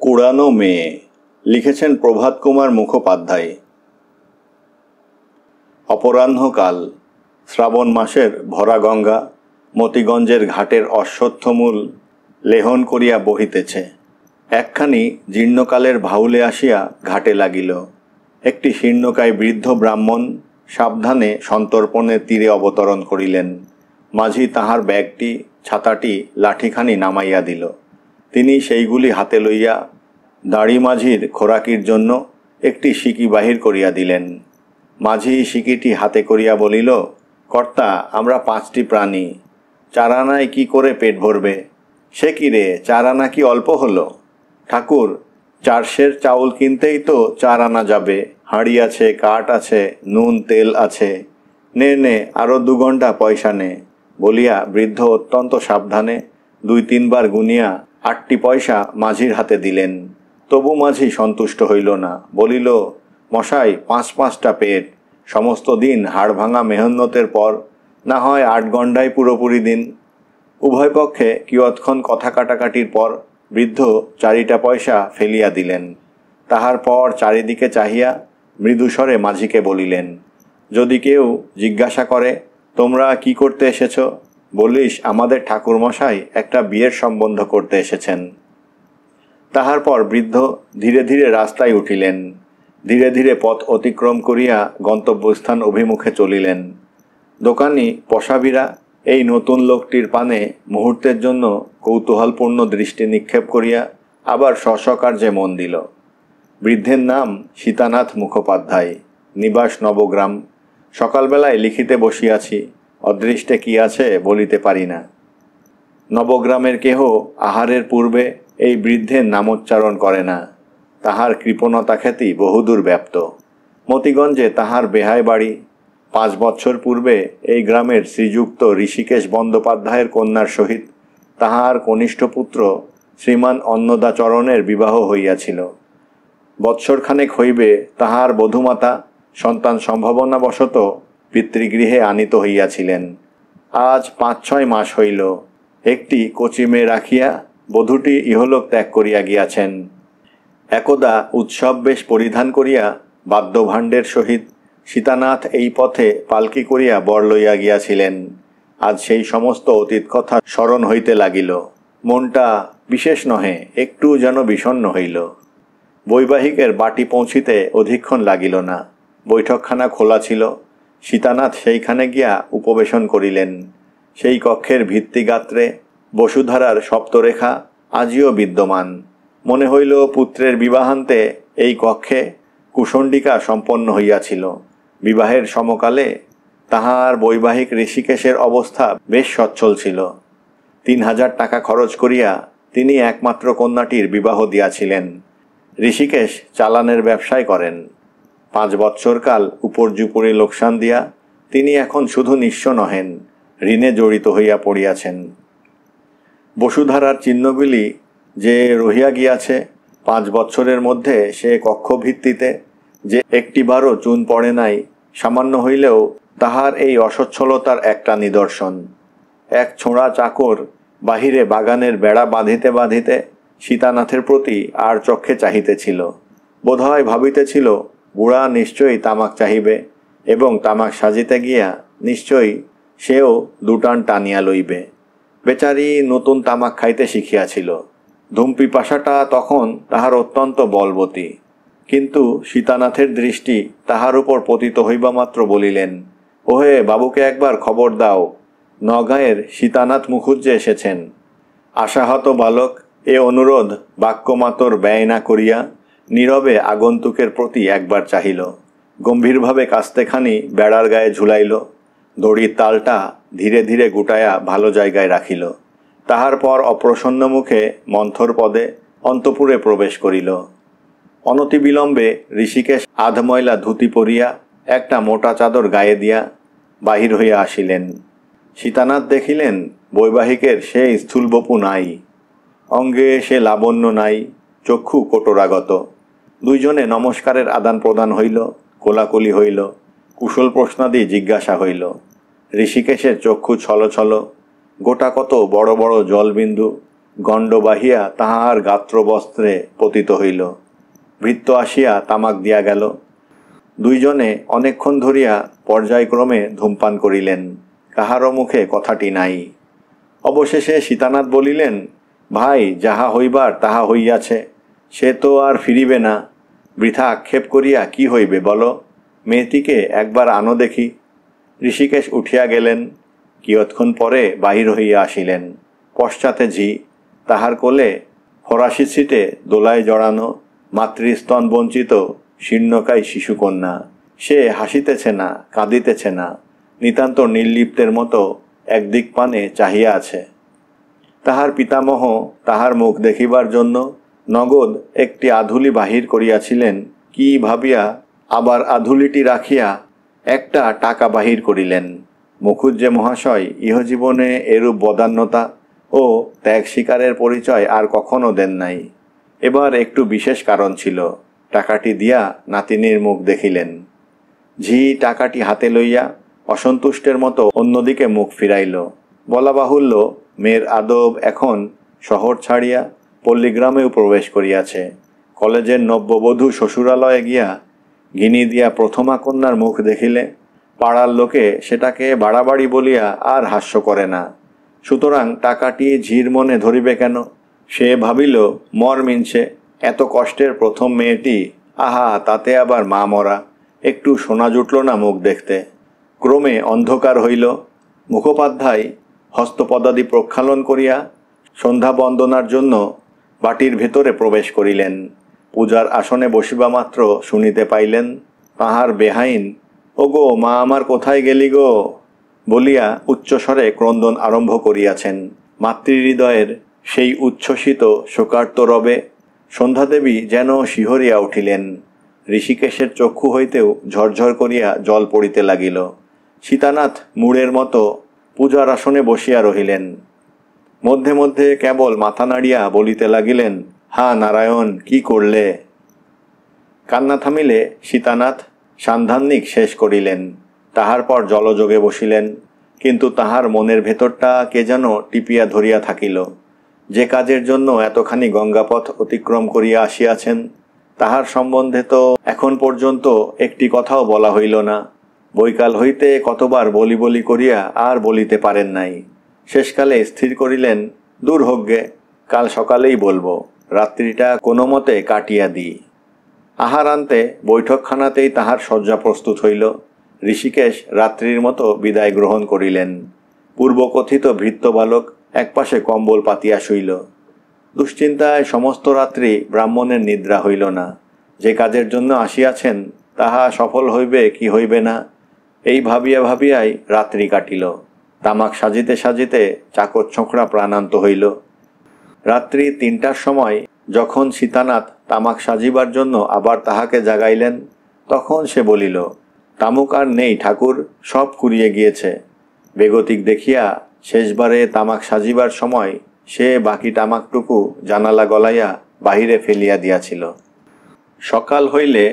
উড়ানো মেয়ে লিখেছেন প্রভাত কুমার মুখোপাধ্যায়। অপরাহ্নকাল, শ্রাবণ মাসের ভরা গঙ্গা মতিগঞ্জের ঘাটের অশ্বত্থমূল লেহন করিয়া বহিতেছে। একখানি জীর্ণকালের ভাউলে আসিয়া ঘাটে লাগিল। একটি শীর্ণকায় বৃদ্ধ ব্রাহ্মণ সাবধানে সন্তর্পণের তীরে অবতরণ করিলেন। মাঝি তাহার ব্যাগটি, ছাতাটি, লাঠিখানি নামাইয়া দিল। তিনি সেইগুলি হাতে লইয়া দাঁড়ি মাঝির খোরাকির জন্য একটি সিকি বাহির করিয়া দিলেন। মাঝি সিকিটি হাতে করিয়া বলিল, কর্তা, আমরা 5টি প্রাণী, 4 আনায় কি করে পেট ভরবে? সে কি রে, 4 আনা কি অল্প হলো? ঠাকুর, 4 সের চাউল কিনতেই তো 4 আনা যাবে। হাঁড়ি আছে, কাঠ আছে, নুন তেল আছে, নে নে আরও 2 ঘন্টা পয়সা নে বলিয়া বৃদ্ধ অত্যন্ত সাবধানে 2-3 বার গুনিয়া 8টি পয়সা মাঝির হাতে দিলেন। তবু মাঝি সন্তুষ্ট হইল না, বলিল, মশাই, 5-5টা পেট, সমস্ত দিন হাড় ভাঙা মেহনতের পর না হয় 8 ঘণ্টায় পুরোপুরি দিন। উভয় পক্ষে কিয়ৎক্ষণ কথা কাটাকাটির পর বৃদ্ধ 4টা পয়সা ফেলিয়া দিলেন। তাহার পর চারিদিকে চাহিয়া মৃদুস্বরে মাঝিকে বলিলেন, যদি কেউ জিজ্ঞাসা করে তোমরা কি করতে এসেছ, বলিস আমাদের ঠাকুরমশাই একটা বিয়ের সম্বন্ধ করতে এসেছেন। তাহার পর বৃদ্ধ ধীরে ধীরে রাস্তায় উঠিলেন। ধীরে ধীরে পথ অতিক্রম করিয়া গন্তব্যস্থান অভিমুখে চলিলেন। দোকানি পশাবিরা এই নতুন লোকটির পানে মুহূর্তের জন্য কৌতূহলপূর্ণ দৃষ্টি নিক্ষেপ করিয়া আবার স্বস্বকার্যে মন দিল। বৃদ্ধের নাম সীতানাথ মুখোপাধ্যায়, নিবাস নবগ্রাম। সকালবেলায় লিখিতে বসিয়াছি, অদৃষ্টে কি আছে বলিতে পারি না। নবগ্রামের কেহ আহারের পূর্বে এই বৃদ্ধের নামোচ্চারণ করে না। তাহার কৃপণতা খ্যাতি বহুদূর ব্যাপ্ত। মতিগঞ্জে তাহার বেহায় বাড়ি। 5 বৎসর পূর্বে এই গ্রামের শ্রীযুক্ত ঋষিকেশ বন্দ্যোপাধ্যায়ের কন্যার সহিত তাহার কনিষ্ঠ পুত্র শ্রীমান অন্নদাচরণের বিবাহ হইয়াছিল। বৎসরখানেক হইবে তাহার বধূমাতা সন্তান সম্ভাবনাবশত পিতৃগৃহে আনিত হইয়াছিলেন। আজ 5-6 মাস হইল। একটি কচি মেয়ে রাখিয়া বধূটি ইহলোক ত্যাগ করিয়া গিয়াছেন। একদা উৎসব বেশ পরিধান করিয়া বাদ্যভাণ্ডের সহিত সীতানাথ এই পথে পালকি করিয়া বর লইয়া গিয়াছিলেন। আজ সেই সমস্ত অতীত কথা স্মরণ হইতে লাগিল। মনটা বিশেষ নহে, একটু যেন বিষণ্ণ হইল। বৈবাহিকের বাটি পৌঁছিতে অধিকক্ষণ লাগিল না। বৈঠকখানা খোলা ছিল। সীতানাথ সেইখানে গিয়া উপবেশন করিলেন। সেই কক্ষের ভিত্তিগাত্রে বসুধারার সপ্তরেখা আজিও বিদ্যমান। মনে হইল পুত্রের বিবাহান্তে এই কক্ষে কুশণ্ডিকা সম্পন্ন হইয়াছিল। বিবাহের সমকালে তাহার বৈবাহিক ঋষিকেশের অবস্থা বেশ সচ্ছল ছিল। 3000 টাকা খরচ করিয়া তিনি একমাত্র কন্যাটির বিবাহ দিয়াছিলেন। ঋষিকেশ চালানের ব্যবসায় করেন। 5 বৎসরকাল উপর্যুপরি লোকসান দিয়া তিনি এখন শুধু নিঃস্ব নহেন, ঋণে জড়িত হইয়া পড়িয়াছেন। বসুধারার চিহ্নগুলি যে রহিয়া গিয়াছে, 5 বৎসরের মধ্যে সে কক্ষভিত্তিতে যে একটিবারও চুন পড়ে নাই, সামান্য হইলেও তাহার এই অসচ্ছলতার একটা নিদর্শন। এক ছোঁড়া চাকর বাহিরে বাগানের বেড়া বাঁধিতে বাঁধিতে সীতানাথের প্রতি আর চক্ষে চাহিতেছিল। বোধহয় ভাবিতেছিল বুড়া নিশ্চয়ই তামাক চাহিবে এবং তামাক সাজিতে গিয়া নিশ্চয়ই সেও 2 টান টানিয়া লইবে। বেচারি নতুন তামাক খাইতে শিখিয়াছিল। ধূমপিপাসাটা তখন তাহার অত্যন্ত বলবতী। কিন্তু সীতানাথের দৃষ্টি তাহার উপর পতিত হইবা মাত্র বলিলেন, ওহে, বাবুকে একবার খবর দাও, নগাঁয়ের সীতানাথ মুখুজ্জে এসেছেন। আশাহত বালক এ অনুরোধ বাক্যমাতর ব্যয় না করিয়া নীরবে আগন্তুকের প্রতি একবার চাহিল। গম্ভীরভাবে কাস্তেখানি বেড়ার গায়ে ঝুলাইল। দড়ির তালটা ধীরে ধীরে গুটায়া ভালো জায়গায় রাখিল। তাহার পর অপ্রসন্ন মুখে মন্থর পদে অন্তঃপুরে প্রবেশ করিল। অনতিবিলম্বে ঋষিকেশ আধময়লা ধুতি পরিয়া একটা মোটা চাদর গায়ে দিয়া বাহির হইয়া আসিলেন। সীতানাথ দেখিলেন বৈবাহিকের সে স্থূলবপু নাই, অঙ্গে সে লাবণ্য নাই, চক্ষু কটোরাগত। 2 জনে নমস্কারের আদান প্রদান হইল, কোলাকুলি হইল, কুশল প্রশ্নাদি জিজ্ঞাসা হইল। ঋষিকেশের চক্ষু ছল ছল, গোটা কত বড় বড় জলবিন্দু গণ্ড বাহিয়া তাহার গাত্রবস্ত্রে পতিত হইল। ভৃত্য আসিয়া তামাক দিয়া গেল। দুইজনে অনেকক্ষণ ধরিয়া পর্যায়ক্রমে ধূমপান করিলেন। কাহারও মুখে কথাটি নাই। অবশেষে সীতানাথ বলিলেন, ভাই, যাহা হইবার তাহা হইয়াছে, সে তো আর ফিরিবে না। বৃথা আক্ষেপ করিয়া কি হইবে বলো? মেয়েটিকে একবার আনো দেখি। ঋষিকেশ উঠিয়া গেলেন। কিয়ৎক্ষণ পরে বাহির হইয়া আসিলেন। পশ্চাতে ঝি, তাহার কোলে ফরাসি ছিটে দোলায় জড়ানো মাতৃস্তন বঞ্চিত শীর্ণকায় শিশুকন্যা। সে হাসিতেছে না, কাঁদিতেছে না, নিতান্ত নির্লিপ্তের মতো একদিক পানে চাহিয়া আছে। তাহার পিতামহ তাহার মুখ দেখিবার জন্য নগদ একটি আধুলি বাহির করিয়াছিলেন। কি ভাবিয়া আবার আধুলিটি রাখিয়া একটা টাকা বাহির করিলেন। মুখুজ্জে মহাশয় ইহজীবনে এরূপ বদান্যতা ও ত্যাগ স্বীকারের পরিচয় আর কখনো দেন নাই। এবার একটু বিশেষ কারণ ছিল। টাকাটি দিয়া নাতিনীর মুখ দেখিলেন। ঝি টাকাটি হাতে লইয়া অসন্তুষ্টের মতো অন্যদিকে মুখ ফিরাইল। বলা বাহুল্য, মেয়ের আদব এখন শহর ছাড়িয়া পল্লীগ্রামেও প্রবেশ করিয়াছে। কলেজের নব্যবধূ শ্বশুরালয়ে গিয়া গিনি দিয়া প্রথমা কন্যার মুখ দেখিলে পাড়ার লোকে সেটাকে বাড়াবাড়ি বলিয়া আর হাস্য করে না। সুতরাং টাকাটি ঝির মনে ধরিবে কেন? সে ভাবিল, মর মিনছে, এত কষ্টের প্রথম মেয়েটি, আহা, তাতে আবার মা মরা, একটু সোনা জুটল না মুখ দেখতে। ক্রমে অন্ধকার হইল। মুখোপাধ্যায় হস্তপদাদি প্রক্ষালন করিয়া সন্ধ্যা বন্দনার জন্য বাটির ভেতরে প্রবেশ করিলেন। পূজার আসনে বসিবা মাত্র শুনিতে পাইলেন তাহার বেহাইন, ওগো মা আমার, কোথায় গেলি গো বলিয়া উচ্চস্বরে ক্রন্দন আরম্ভ করিয়াছেন। মাতৃহৃদয়ের সেই উচ্ছ্বসিত শোকার্ত রবে সন্ধ্যাদেবী যেন শিহরিয়া উঠিলেন। ঋষিকেশের চক্ষু হইতেও ঝরঝর করিয়া জল পড়িতে লাগিল। সীতানাথ মূঢ়ের মতো পূজার আসনে বসিয়া রহিলেন। মধ্যে মধ্যে কেবল মাথা নাড়িয়া বলিতে লাগিলেন, হা নারায়ণ, কি করলে? কান্না থামিলে সীতানাথ সান্ধান্নিক শেষ করিলেন। তাহার পর জলযোগে বসিলেন। কিন্তু তাহার মনের ভেতরটা কে যেন টিপিয়া ধরিয়া থাকিল। যে কাজের জন্য এতখানি গঙ্গাপথ অতিক্রম করিয়া আসিয়াছেন তাহার সম্বন্ধে তো এখন পর্যন্ত একটি কথাও বলা হইল না। বৈকাল হইতে কতবার বলি বলি করিয়া আর বলিতে পারেন নাই। শেষকালে স্থির করিলেন, দূর হোক গে, কাল সকালেই বলবো, রাত্রিটা কোনো মতে কাটিয়া দিই। আহার আনতে বৈঠকখানাতেই তাহার শয্যা প্রস্তুত হইল। ঋষিকেশ রাত্রির মতো বিদায় গ্রহণ করিলেন। পূর্বকথিত ভৃত্য বালক একপাশে কম্বল পাতিয়া শুইল। দুশ্চিন্তায় সমস্ত রাত্রি ব্রাহ্মণের নিদ্রা হইল না। যে কাজের জন্য আসিয়াছেন তাহা সফল হইবে কি হইবে না, এই ভাবিয়া ভাবিয়াই রাত্রি কাটিল। তামাক সাজিতে সাজিতে চাকর ছোঁকরা প্রাণান্ত হইল। রাত্রি ৩টার সময় যখন সীতানাথ তামাক সাজিবার জন্য আবার তাহাকে জাগাইলেন তখন সে বলিল, তামুক আর নেই ঠাকুর, সব কুড়িয়ে গিয়েছে। বেগতিক দেখিয়া শেষবারে তামাক সাজিবার সময় সে বাকি তামাকটুকু জানালা গলাইয়া বাহিরে ফেলিয়া দিয়াছিল। সকাল হইলে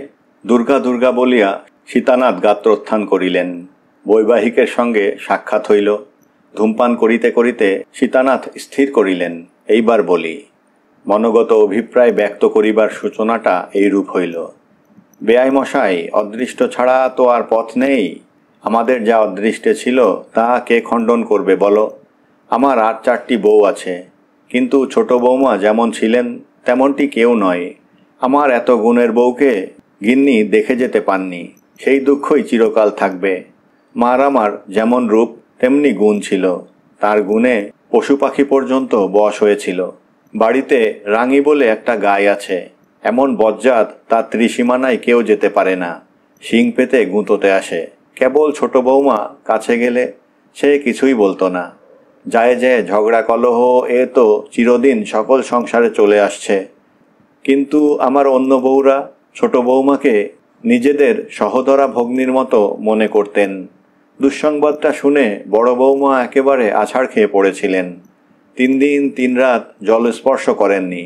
দুর্গা দুর্গা বলিয়া সীতানাথ গাত্রোত্থান করিলেন। বৈবাহিকের সঙ্গে সাক্ষাৎ হইল। ধূমপান করিতে করিতে সীতানাথ স্থির করিলেন, এইবার বলি। মনোগত অভিপ্রায় ব্যক্ত করিবার সূচনাটা এইরূপ হইল। বেয়াই মশাই, অদৃষ্ট ছাড়া তো আর পথ নেই। আমাদের যা অদৃষ্টে ছিল তা কে খণ্ডন করবে বলো? আমার ৮-৪টি বউ আছে, কিন্তু ছোট বৌমা যেমন ছিলেন তেমনটি কেউ নয়। আমার এত গুণের বউকে গিন্নি দেখে যেতে পাননি, সেই দুঃখই চিরকাল থাকবে। মার আমার যেমন রূপ তেমনি গুণ ছিল, তার গুণে পশু পাখি পর্যন্ত বশ হয়েছিল। বাড়িতে রাঙি বলে একটা গাই আছে, এমন বজ্জাত তার ত্রিসীমানায় কেউ যেতে পারে না। শিং পেতে গুঁতোতে আসে। কেবল ছোট বৌমা কাছে গেলে সে কিছুই বলতো না। যায় যায় ঝগড়া কলহ এ তো চিরদিন সকল সংসারে চলে আসছে। কিন্তু আমার অন্য বউরা ছোট বৌমাকে নিজেদের সহদরা ভগ্নীর মতো মনে করতেন। দুঃসংবাদটা শুনে বড় বৌমা একেবারে আছাড় খেয়ে পড়েছিলেন। ৩ দিন ৩ রাত জল স্পর্শ করেননি।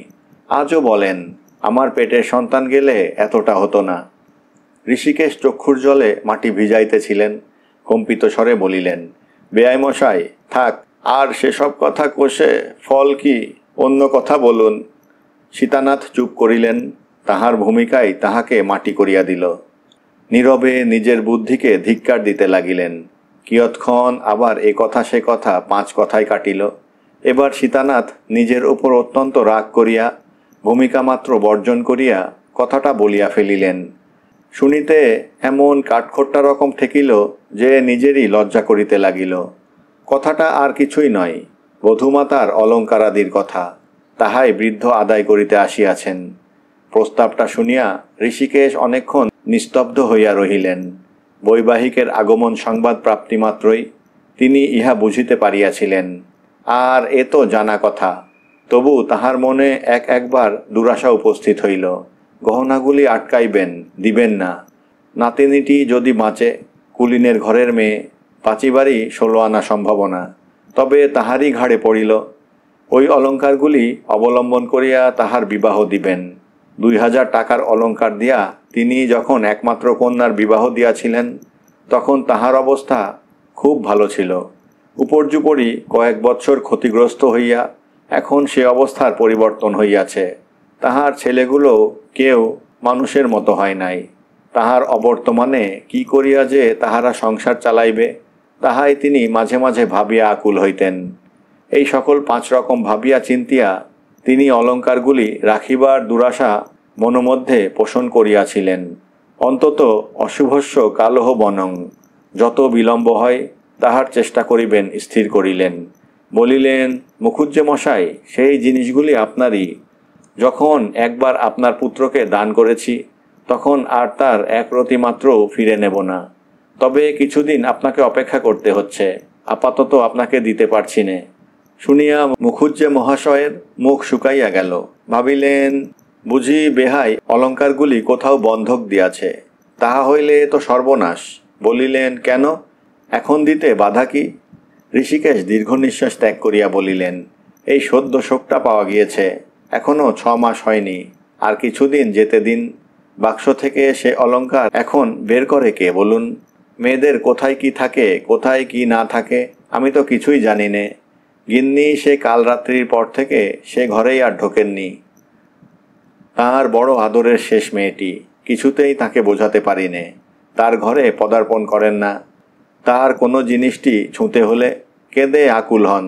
আজও বলেন, আমার পেটের সন্তান গেলে এতটা হতো না। ঋষিকেশ চক্ষুর জলে মাটি ভিজাইতেছিলেন। কম্পিত স্বরে বলিলেন, বেয়াই মশাই, থাক, আর সেসব কথা কোষে ফল কি? অন্য কথা বলুন। সীতানাথ চুপ করিলেন। তাহার ভূমিকায় তাহাকে মাটি করিয়া দিল। নীরবে নিজের বুদ্ধিকে ধিক্কার দিতে লাগিলেন। কিয়ৎক্ষণ আবার এ কথা সে কথা 5 কথায় কাটিল। এবার সীতানাথ নিজের উপর অত্যন্ত রাগ করিয়া ভূমিকা মাত্র বর্জন করিয়া কথাটা বলিয়া ফেলিলেন। শুনিতে এমন কাঠখোট্টা রকম ঠেকিল যে নিজেরই লজ্জা করিতে লাগিল। কথাটা আর কিছুই নয়, বধূমাতার অলঙ্কারাদির কথা। তাহাই বৃদ্ধ আদায় করিতে আসিয়াছেন। প্রস্তাবটা শুনিয়া ঋষিকেশ অনেকক্ষণ নিস্তব্ধ হইয়া রহিলেন। বৈবাহিকের আগমন সংবাদ প্রাপ্তিমাত্রই তিনি ইহা বুঝিতে পারিয়াছিলেন। আর এ তো জানা কথা, তবু তাহার মনে একবার দুরাশা উপস্থিত হইল। গহনাগুলি আটকাইবেন, দিবেন না। নাতিনীটি যদি বাঁচে, কুলিনের ঘরের মেয়ে, পাচিবারই 16 আনা সম্ভাবনা, তবে তাহারই ঘাড়ে পড়িল। ওই অলঙ্কারগুলি অবলম্বন করিয়া তাহার বিবাহ দিবেন। 2000 টাকার অলঙ্কার দিয়া তিনি যখন একমাত্র কন্যার বিবাহ দিয়াছিলেন, তখন তাহার অবস্থা খুব ভালো ছিল। উপর্যুপরি কয়েক বৎসর ক্ষতিগ্রস্ত হইয়া এখন সে অবস্থার পরিবর্তন হইয়াছে। তাহার ছেলেগুলো কেউ মানুষের মতো হয় নাই। তাহার অবর্তমানে কি করিয়া যে তাহারা সংসার চালাইবে, তাহাই তিনি মাঝে মাঝে ভাবিয়া আকুল হইতেন। এই সকল 5 রকম ভাবিয়া চিন্তিয়া তিনি অলঙ্কারগুলি রাখিবার দুরাশা মনোমধ্যে পোষণ করিয়াছিলেন। অন্তত অশুভস্য কালহ বনং, যত বিলম্ব হয় তাহার চেষ্টা করিবেন স্থির করিলেন। বলিলেন, মুখুজ্জে মশাই, সেই জিনিসগুলি আপনারই। যখন একবার আপনার পুত্রকে দান করেছি, তখন আর তার এক রতি মাত্রও ফিরে নেব না। তবে কিছুদিন আপনাকে অপেক্ষা করতে হচ্ছে, আপাতত আপনাকে দিতে পারছি নে। শুনিয়া মুখুজ্জে মহাশয়ের মুখ শুকাইয়া গেল। ভাবিলেন, বুঝি বেহাই অলঙ্কারগুলি কোথাও বন্ধক দিয়াছে। তাহা হইলে তো সর্বনাশ। বলিলেন, কেন, এখন দিতে বাধা কি? ঋষিকেশ দীর্ঘ নিঃশ্বাস ত্যাগ করিয়া বলিলেন, এই সদ্য শোকটা পাওয়া গিয়েছে, এখনো 6 মাস হয়নি। আর কিছুদিন যেতে দিন। বাক্স থেকে সে অলঙ্কার এখন বের করে কে বলুন? মেয়েদের কোথায় কি থাকে, কোথায় কি না থাকে, আমি তো কিছুই জানি নে। গিন্নি সে কাল রাত্রির পর থেকে সে ঘরেই আর ঢোকেননি। তাঁর বড় আদরের শেষ মেয়েটি, কিছুতেই তাকে বোঝাতে পারিনে। তার ঘরে পদার্পণ করেন না। তার কোনো জিনিসটি ছুঁতে হলে কেঁদে আকুল হন।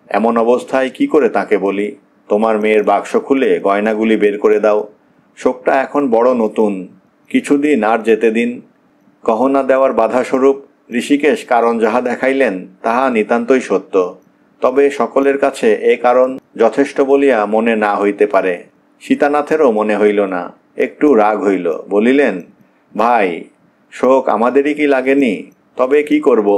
এমন অবস্থায় কি করে তাকে বলি, তোমার মেয়ের বাক্স খুলে গয়নাগুলি বের করে দাও? শোকটা এখন বড় নতুন, কিছুদিন আর যেতে দিন। গহনা দেওয়ার বাধাস্বরূপ ঋষিকেশ কারণ যাহা দেখাইলেন তাহা নিতান্তই সত্য। তবে সকলের কাছে এ কারণ যথেষ্ট বলিয়া মনে না হইতে পারে। সীতানাথেরও মনে হইল না, একটু রাগ হইল। বলিলেন, ভাই, শোক আমাদেরই কি লাগেনি? তবে কি করব,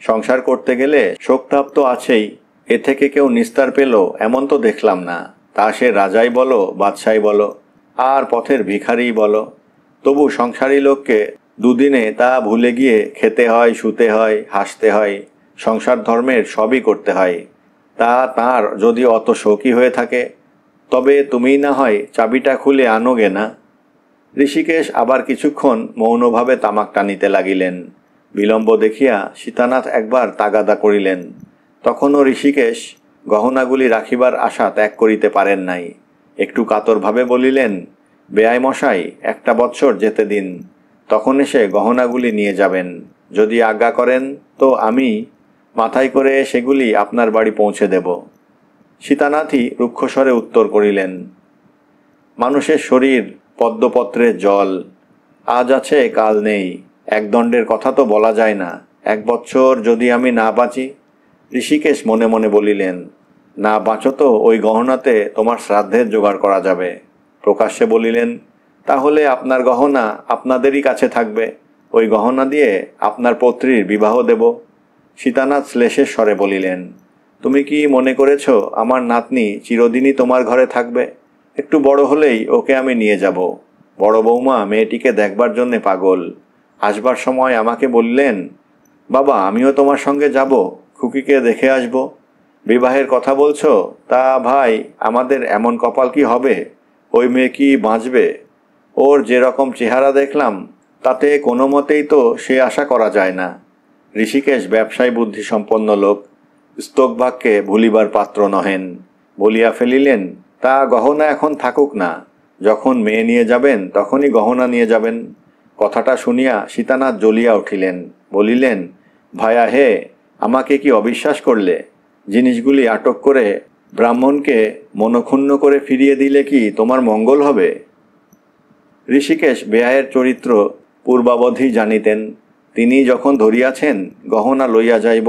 সংসার করতে গেলে শোকতাপ তো আছেই। এ থেকে কেউ নিস্তার পেল এমন তো দেখলাম না। তা সে রাজাই বলো, বাদশাই বলো, আর পথের ভিখারিই বলো, তবু সংসারী লোককে দুদিনে তা ভুলে গিয়ে খেতে হয়, শুতে হয়, হাসতে হয়, সংসার ধর্মের সবই করতে হয়। তা তাঁর যদি অত শোকই হয়ে থাকে, তবে তুমি না হয় চাবিটা খুলে আনোগে না। ঋষিকেশ আবার কিছুক্ষণ মৌনভাবে তামাক টানিতে লাগিলেন। বিলম্ব দেখিয়া সীতানাথ একবার তাগাদা করিলেন। তখনও ঋষিকেশ গহনাগুলি রাখিবার আশা ত্যাগ করিতে পারেন নাই। একটু কাতরভাবে বলিলেন, বেয়াই মশাই, 1 বৎসর যেতে দিন, তখন এসে গহনাগুলি নিয়ে যাবেন। যদি আজ্ঞা করেন তো আমি মাথায় করে সেগুলি আপনার বাড়ি পৌঁছে দেব। সীতানাথই রুক্ষস্বরে উত্তর করিলেন, মানুষের শরীর পদ্মপত্রের জল, আজ আছে কাল নেই। একদণ্ডের কথা তো বলা যায় না। 1 বৎসর যদি আমি না বাঁচি। ঋষিকেশ মনে মনে বলিলেন, না বাঁচো তো ওই গহনাতে তোমার শ্রাদ্ধের জোগাড় করা যাবে। প্রকাশ্যে বলিলেন, তাহলে আপনার গহনা আপনাদেরই কাছে থাকবে, ওই গহনা দিয়ে আপনার পৌত্রীর বিবাহ দেব। সীতানাথ শ্লেষের স্বরে বলিলেন, তুমি কি মনে করেছ আমার নাতনি চিরদিনই তোমার ঘরে থাকবে? একটু বড় হলেই ওকে আমি নিয়ে যাব। বড় বৌমা মেয়েটিকে দেখবার জন্যে পাগল। আসবার সময় আমাকে বললেন, বাবা, আমিও তোমার সঙ্গে যাব, খুকিকে দেখে আসব। বিবাহের কথা বলছো? তা ভাই, আমাদের এমন কপাল কি হবে? ওই মেয়ে কি বাঁচবে? ওর যেরকম চেহারা দেখলাম, তাতে কোনো মতেই তো সে আশা করা যায় না। ঋষিকেশ ব্যবসায় বুদ্ধিসম্পন্ন লোক, স্তোকবাক্যে ভুলিবার পাত্র নহেন। বলিয়া ফেলিলেন, তা গহনা এখন থাকুক না, যখন মেয়ে নিয়ে যাবেন তখনই গহনা নিয়ে যাবেন। কথাটা শুনিয়া সীতানাথ জ্বলিয়া উঠিলেন, বলিলেন, ভায়া হে, আমাকে কি অবিশ্বাস করলে? জিনিসগুলি আটক করে ব্রাহ্মণকে মনক্ষুণ্ণ করে ফিরিয়ে দিলে কি তোমার মঙ্গল হবে? ঋষিকেশ বেয়ায়ের চরিত্র পূর্বাবধি জানিতেন। তিনি যখন ধরিয়াছেন গহনা লইয়া যাইব,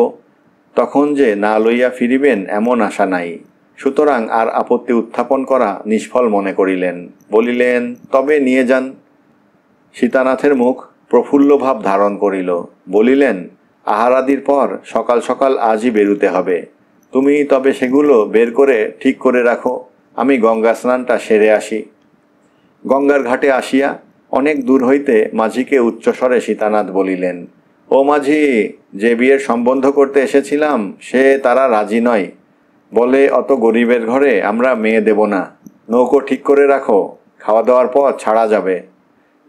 তখন যে না লইয়া ফিরিবেন এমন আশা নাই। সুতরাং আর আপত্তি উত্থাপন করা নিষ্ফল মনে করিলেন। বলিলেন, তবে নিয়ে যান। সীতানাথের মুখ প্রফুল্ল ভাব ধারণ করিল। বলিলেন, আহারাদির পর সকাল সকাল আজই বেরুতে হবে। তুমি তবে সেগুলো বের করে ঠিক করে রাখো, আমি গঙ্গা স্নানটা সেরে আসি। গঙ্গার ঘাটে আসিয়া অনেক দূর হইতে মাঝিকে উচ্চস্বরে সীতানাথ বলিলেন, ও মাঝি, যে বিয়ের সম্বন্ধ করতে এসেছিলাম সে তারা রাজি নয়, বলে অত গরিবের ঘরে আমরা মেয়ে দেব না। নৌকো ঠিক করে রাখো, খাওয়া দাওয়ার পর ছাড়া যাবে।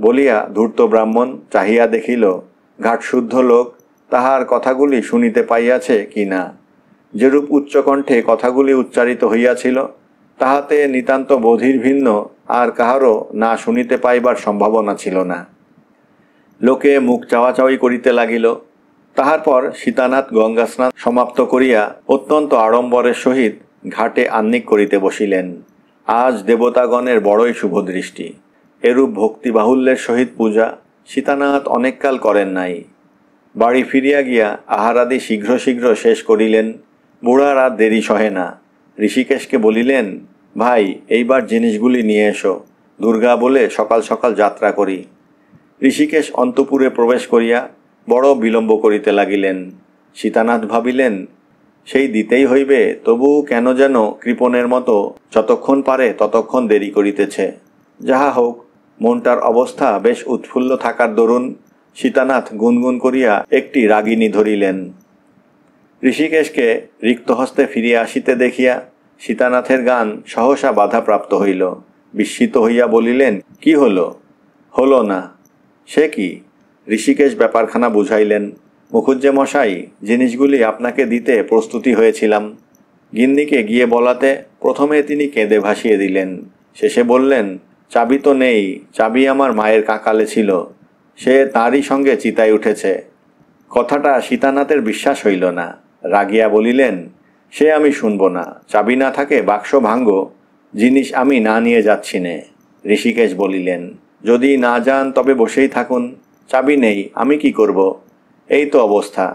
বলিয়া ধূর্ত ব্রাহ্মণ চাহিয়া দেখিল ঘাটশুদ্ধ লোক তাহার কথাগুলি শুনিতে পাইয়াছে কি না। যেরূপ উচ্চকণ্ঠে কথাগুলি উচ্চারিত হইয়াছিল, তাহাতে নিতান্ত বধির ভিন্ন আর কাহারও না শুনিতে পাইবার সম্ভাবনা ছিল না। লোকে মুখ চাওয়াচাওয়ি করিতে লাগিল। তাহার পর সীতানাথ গঙ্গা স্নান সমাপ্ত করিয়া অত্যন্ত আড়ম্বরের সহিত ঘাটে আহ্নিক করিতে বসিলেন। আজ দেবতাগণের বড়ই শুভদৃষ্টি। এরূপ ভক্তিবাহুল্যের সহিত পূজা সীতানাথ অনেককাল করেন নাই। বাড়ি ফিরিয়া গিয়া আহারাদি শীঘ্র শীঘ্র শেষ করিলেন। বুড়ার আর দেরি সহে না। ঋষিকেশকে বলিলেন, ভাই, এইবার জিনিসগুলি নিয়ে এসো, দুর্গা বলে সকাল সকাল যাত্রা করি। ঋষিকেশ অন্তপুরে প্রবেশ করিয়া বড় বিলম্ব করিতে লাগিলেন। সীতানাথ ভাবিলেন, সেই দিতেই হইবে, তবু কেন যেন কৃপণের মতো যতক্ষণ পারে ততক্ষণ দেরি করিতেছে। যাহা হোক, মনটার অবস্থা বেশ উৎফুল্ল থাকার দরুন সীতানাথ গুনগুন করিয়া একটি রাগিনী ধরিলেন। ঋষিকেশকে রিক্ত হস্তে ফিরিয়া আসিতে দেখিয়া সীতানাথের গান সহসা বাধাপ্রাপ্ত হইল। বিস্মিত হইয়া বলিলেন, কি হলো? হলো না? সে কি? ঋষিকেশ ব্যাপারখানা বুঝাইলেন। মুখুজ্জে মশাই, জিনিসগুলি আপনাকে দিতে প্রস্তুতি হয়েছিলাম। গিন্নিকে গিয়ে বলাতে প্রথমে তিনি কেঁদে ভাসিয়ে দিলেন। শেষে বললেন, চাবি তো নেই, চাবি আমার মায়ের কাকালে ছিল, সে তারই সঙ্গে চিতায় উঠেছে। কথাটা সীতানাথের বিশ্বাস হইল না। রাগিয়া বলিলেন, সে আমি শুনব না, চাবি না থাকে বাক্স ভাঙ্গো, জিনিস আমি না নিয়ে যাচ্ছি নে। ঋষিকেশ বলিলেন, যদি না যান তবে বসেই থাকুন, চাবি নেই, আমি কি করব? এই তো অবস্থা,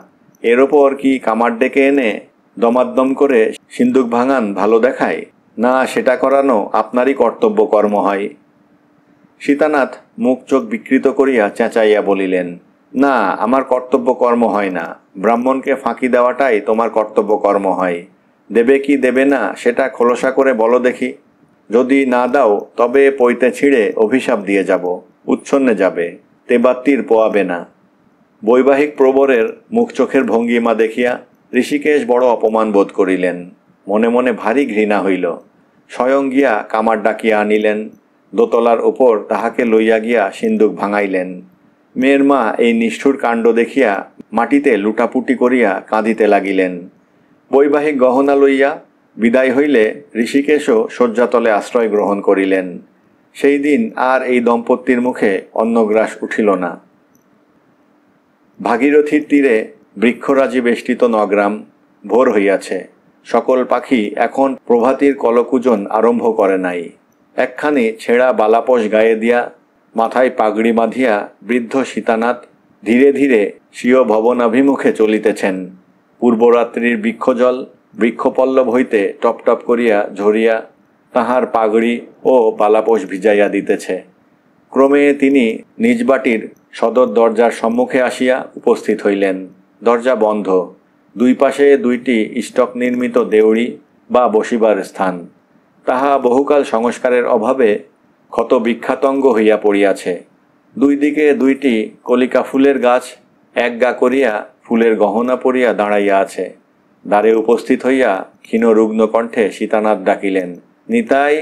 এর ওপর কি কামার ডেকে এনে দমাদ্দম করে সিন্দুক ভাঙান ভালো দেখায়? না, সেটা করানো আপনারই কর্তব্য কর্ম হয়। সীতানাথ মুখ চোখ বিকৃত করিয়া চেঁচাইয়া বলিলেন, না, আমার কর্তব্য কর্ম হয় না, ব্রাহ্মণকে ফাঁকি দেওয়াটাই তোমার কর্তব্য কর্ম হয়। দেবে কি দেবে না সেটা খোলসা করে বলো দেখি। যদি না দাও তবে পইতে ছিঁড়ে অভিশাপ দিয়ে যাব, উচ্ছন্নে যাবে, তেবাত্তির পোয়াবে না। বৈবাহিক প্রবরের মুখ চোখের ভঙ্গিমা দেখিয়া ঋষিকেশ বড় অপমান বোধ করিলেন। মনে মনে ভারী ঘৃণা হইল। স্বয়ং গিয়া কামার ডাকিয়া আনিলেন। দোতলার ওপর তাহাকে লইয়া গিয়া সিন্দুক ভাঙাইলেন। মেয়ের মা এই নিষ্ঠুর কাণ্ড দেখিয়া মাটিতে লুটাপুটি করিয়া কাঁদিতে লাগিলেন। বৈবাহিক গহনা লইয়া বিদায় হইলে ঋষিকেশও শয্যাতলে আশ্রয় গ্রহণ করিলেন। সেই দিন আর এই দম্পতির মুখে অন্নগ্রাস উঠিল না। ভাগীরথীর তীরে বৃক্ষরাজি বেষ্টিত নগ্রাম। ভোর হইয়াছে। সকল পাখি এখন প্রভাতীর কলকুজন আরম্ভ করে নাই। একখানি ছেঁড়া বালাপোষ গায়ে দিয়া মাথায় পাগড়ি বাঁধিয়া বৃদ্ধ সীতানাথ ধীরে ধীরে স্বীয় ভবনাভিমুখে চলিতেছেন। পূর্বরাত্রির বৃক্ষজল বৃক্ষপল্লব হইতে টপ টপ করিয়া ঝরিয়া তাহার পাগড়ি ও বালাপোষ ভিজাইয়া দিতেছে। ক্রমে তিনি নিজ বাটির সদর দরজার সম্মুখে আসিয়া উপস্থিত হইলেন। দরজা বন্ধ। দুই পাশে দুইটি স্টক নির্মিত দেউড়ি বা বসিবার স্থান। তাহা বহুকাল সংস্কারের অভাবে ক্ষত বিখ্যাতঙ্গ হইয়া পড়িয়াছে। দুই দিকে দুইটি কলিকা ফুলের গাছ এক গা করিয়া ফুলের গহনা পরিয়া দাঁড়াইয়া আছে। দ্বারে উপস্থিত হইয়া ক্ষীণ রুগ্ন কণ্ঠে সীতানাথ ডাকিলেন, নিতাই।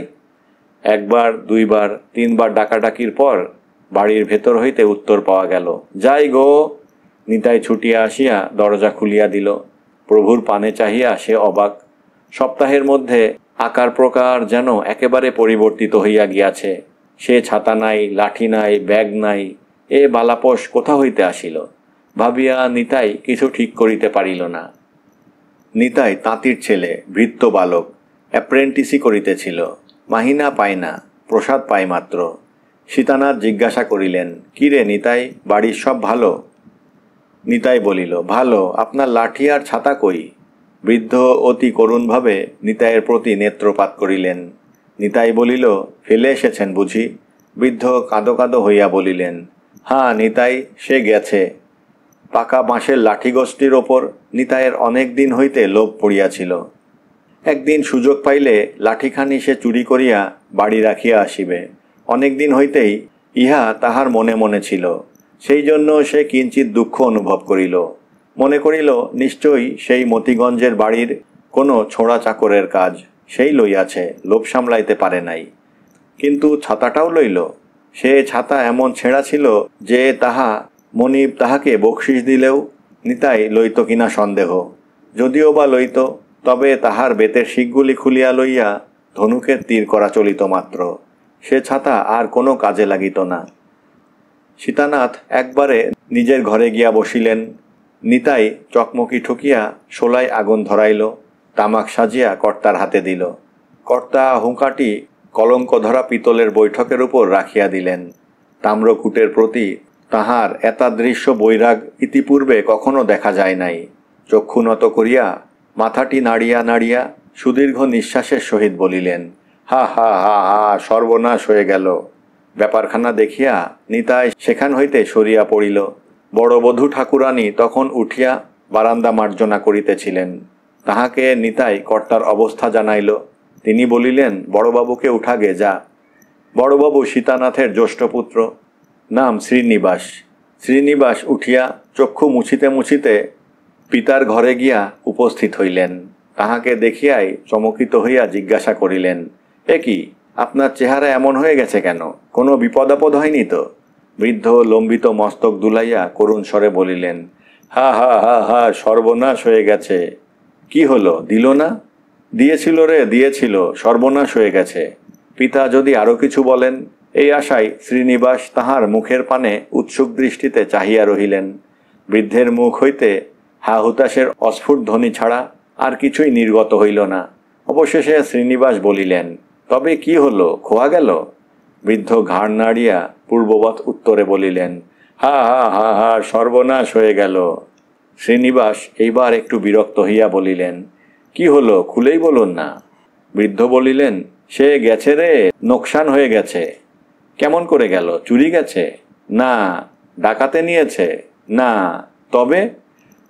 একবার, দুইবার, তিনবার ডাকাডাকির পর বাড়ির ভেতর হইতে উত্তর পাওয়া গেল, যাই গো। নিতাই ছুটিয়া আসিয়া দরজা খুলিয়া দিল। প্রভুর পানে চাহিয়া সে অবাক। সপ্তাহের মধ্যে আকার প্রকার যেন একেবারে পরিবর্তিত হইয়া গিয়াছে। সে ছাতা নাই, লাঠি নাই, ব্যাগ নাই, এ বালাপোষ কোথা হইতে আসিল ভাবিয়া নিতাই কিছু ঠিক করিতে পারিল না। নিতাই তাঁতির ছেলে, ভৃত্য বালক, অ্যাপ্রেন্টিসি করিতেছিল, মাহিনা পায় না, প্রসাদ পায় মাত্র। সীতানাথ জিজ্ঞাসা করিলেন, কি রে নিতাই, বাড়ির সব ভালো? নিতাই বলিল, ভালো, আপনার লাঠি আর ছাতা কই? বৃদ্ধ অতি করুণভাবে নিতাইয়ের প্রতি নেত্রপাত করিলেন। নিতাই বলিল, ফেলে এসেছেন বুঝি? বৃদ্ধ কাঁদো কাঁদো হইয়া বলিলেন, হ্যাঁ নিতাই, সে গেছে। পাকা বাঁশের লাঠিগোষ্ঠীর ওপর নিতাইয়ের অনেক দিন হইতে লোভ পড়িয়াছিল। একদিন সুযোগ পাইলে লাঠিখানি সে চুরি করিয়া বাড়ি রাখিয়া আসিবে, অনেক দিন হইতেই ইহা তাহার মনে মনে ছিল। সেই জন্য সে কিঞ্চিত দুঃখ অনুভব করিল। মনে করিল নিশ্চয়ই সেই মতিগঞ্জের বাড়ির কোনো ছোড়া চাকরের কাজ, সেই লইয়াছে, লোভ সামলাইতে পারে নাই। কিন্তু ছাতাটাও লইল। সে ছাতা এমন ছেঁড়া ছিল যে তাহা মনিব তাহাকে বকশিস দিলেও নিতাই লইত কিনা সন্দেহ। যদিও বা লইত, তবে তাহার বেতের শিকগুলি খুলিয়া লইয়া ধনুকের তীর করা চলিত মাত্র। সে ছাতা আর কোনো কাজে লাগিত না। সীতানাথ একবারে নিজের ঘরে গিয়া বসিলেন। নিতাই চকমকি ঠুকিয়া শোলায় আগুন ধরাইল, তামাক সাজিয়া কর্তার হাতে দিল। কর্তা হুঁকাটি কলঙ্ক ধরা পিতলের বৈঠকের উপর রাখিয়া দিলেন। তাম্রকূটের প্রতি তাহার এতাদৃশ্য বৈরাগ ইতিপূর্বে কখনো দেখা যায় নাই। চক্ষু নত করিয়া মাথাটি নাড়িয়া নাড়িয়া সুদীর্ঘ নিঃশ্বাসের সহিত বলিলেন, হা হা হা হা, সর্বনাশ হয়ে গেল। ব্যাপারখানা দেখিয়া নিতাই সেখান হইতে সরিয়া পড়িল। বড় বধূ ঠাকুরানী তখন উঠিয়া বারান্দা মার্জনা করিতেছিলেন। তাহাকে নিতাই কর্তার অবস্থা জানাইল। তিনি বলিলেন, বড়বাবুকে উঠাগে যা। বড়বাবু সীতানাথের জ্যেষ্ঠ পুত্র, নাম শ্রীনিবাস। শ্রীনিবাস উঠিয়া চক্ষু মুছিতে মুছিতে পিতার ঘরে গিয়া উপস্থিত হইলেন। তাহাকে দেখিয়াই চমকিত হইয়া জিজ্ঞাসা করিলেন, এ কি, আপনার চেহারা এমন হয়ে গেছে কেন? কোনো বিপদ আপদ হয়নি তো? বৃদ্ধ লম্বিত মস্তক দুলাইয়া করুণ স্বরে বলিলেন, হা হা হা হা, সর্বনাশ হয়ে গেছে। কি হলো, দিল না? দিয়েছিল রে, দিয়েছিল, সর্বনাশ হয়ে গেছে। পিতা যদি আরো কিছু বলেন, এই আশায় শ্রীনিবাস তাহার মুখের পানে উৎসুক দৃষ্টিতে চাহিয়া রহিলেন। বৃদ্ধের মুখ হইতে হা হুতাশের অস্ফুট ধ্বনি ছাড়া আর কিছুই নির্গত হইল না। অবশেষে শ্রীনিবাস বলিলেন, তবে কি হলো, খোয়া গেল? বৃদ্ধ ঘাড় নাড়িয়া পূর্ববৎ উত্তরে বলিলেন, হা হা হা হা, সর্বনাশ হয়ে গেল। শ্রীনিবাস এইবার একটু বিরক্ত হইয়া বলিলেন, কি হলো, খুলেই বলুন না। বৃদ্ধ বলিলেন, সে গেছে রে, নোকসান হয়ে গেছে। কেমন করে গেল? চুরি গেছে? না। ডাকাতে নিয়েছে? না। তবে?